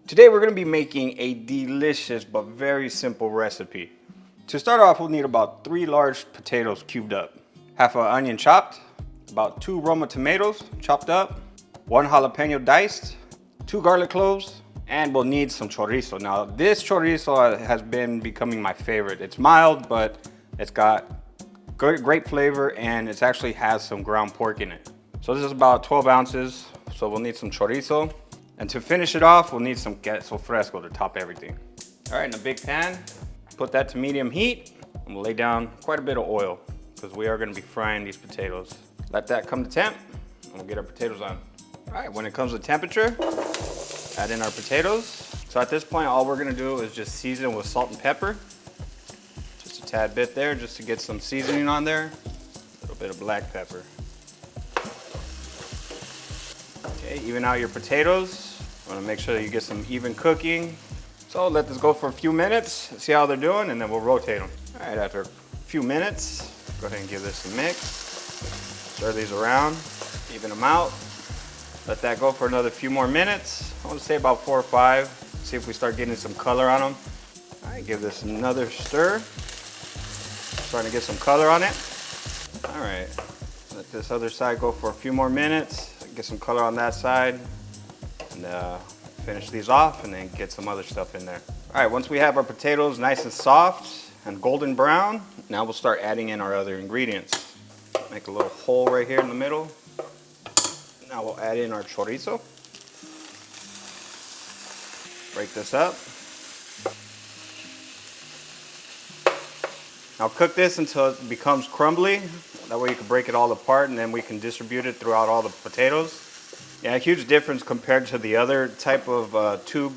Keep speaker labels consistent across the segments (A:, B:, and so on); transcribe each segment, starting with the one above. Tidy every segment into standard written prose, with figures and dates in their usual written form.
A: Today we're going to be making a delicious but very simple recipe. To start off, we'll need about 3 large potatoes cubed up, half an onion chopped, about 2 roma tomatoes chopped up, 1 jalapeno diced, 2 garlic cloves, and we'll need some chorizo. Now this chorizo has been becoming my favorite. It's mild, but it's got great flavor, and it actually has some ground pork in it. So this is about 12 ounces, so we'll need some chorizo. And to finish it off, we'll need some queso fresco to top everything. All right, in a big pan, put that to medium heat, and we'll lay down quite a bit of oil because we are gonna be frying these potatoes. Let that come to temp, and we'll get our potatoes on. All right, when it comes to temperature, add in our potatoes. So at this point, all we're gonna do is just season with salt and pepper. Just a tad bit there, just to get some seasoning on there. A little bit of black pepper. Okay, even out your potatoes. You wanna make sure that you get some even cooking. So let this go for a few minutes, see how they're doing, and then we'll rotate them. All right, after a few minutes, go ahead and give this a mix. Stir these around, even them out. Let that go for another few more minutes. I want to say about 4 or 5. See if we start getting some color on them. All right, give this another stir. Starting to get some color on it. All right, let this other side go for a few more minutes. Get some color on that side. And finish these off and then get some other stuff in there. All right, once we have our potatoes nice and soft and golden brown, now we'll start adding in our other ingredients. Make a little hole right here in the middle. Now we'll add in our chorizo. Break this up. Now cook this until it becomes crumbly. That way you can break it all apart and then we can distribute it throughout all the potatoes. Yeah, a huge difference compared to the other type of tube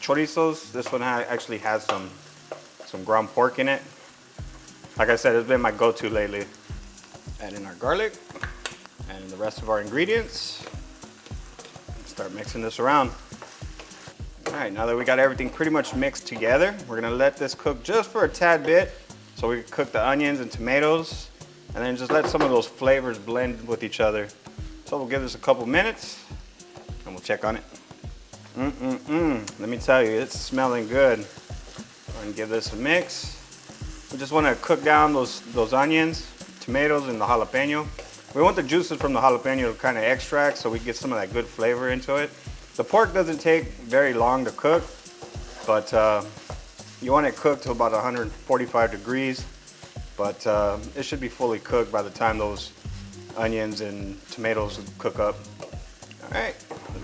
A: chorizos. This one actually has some ground pork in it. Like I said, it's been my go-to lately. Add in our garlic and the rest of our ingredients. Start mixing this around. All right, now that we got everything pretty much mixed together, we're gonna let this cook just for a tad bit so we can cook the onions and tomatoes, and then just let some of those flavors blend with each other. So we'll give this a couple minutes and we'll check on it. Let me tell you, it's smelling good. Go ahead and give this a mix. We just want to cook down those onions, tomatoes, and the jalapeno. We want the juices from the jalapeno to kind of extract so we get some of that good flavor into it. The pork doesn't take very long to cook, but you want it cooked to about 145 degrees. But it should be fully cooked by the time those onions and tomatoes cook up. All right,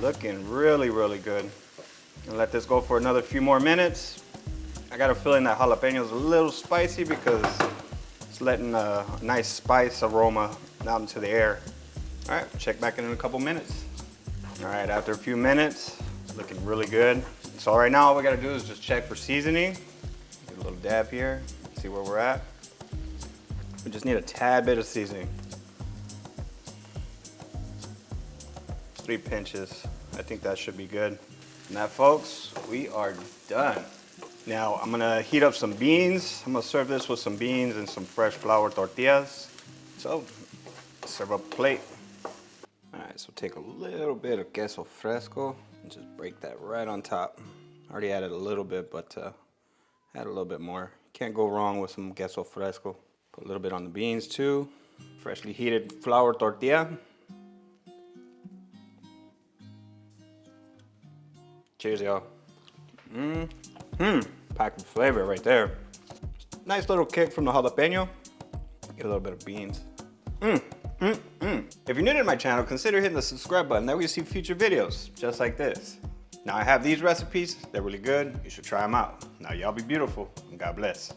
A: looking really, really good. And let this go for another few more minutes. I got a feeling that jalapeno is a little spicy because it's letting a nice spice aroma out into the air. All right, check back in a couple minutes. All right, after a few minutes, it's looking really good. So right now, all we gotta do is just check for seasoning. Get a little dab here, see where we're at. We just need a tad bit of seasoning. 3 pinches. I think that should be good. And that, folks, we are done. Now I'm gonna heat up some beans. I'm gonna serve this with some beans and some fresh flour tortillas. So serve up a plate. All right, so take a little bit of queso fresco and just break that right on top. I already added a little bit, but add a little bit more. Can't go wrong with some queso fresco. Put a little bit on the beans too. Freshly heated flour tortilla. Cheers, y'all. Packed with flavor right there. Nice little kick from the jalapeno. Get a little bit of beans. If you're new to my channel, consider hitting the subscribe button. That way you see future videos just like this. Now I have these recipes. They're really good. You should try them out. Now y'all be beautiful and God bless.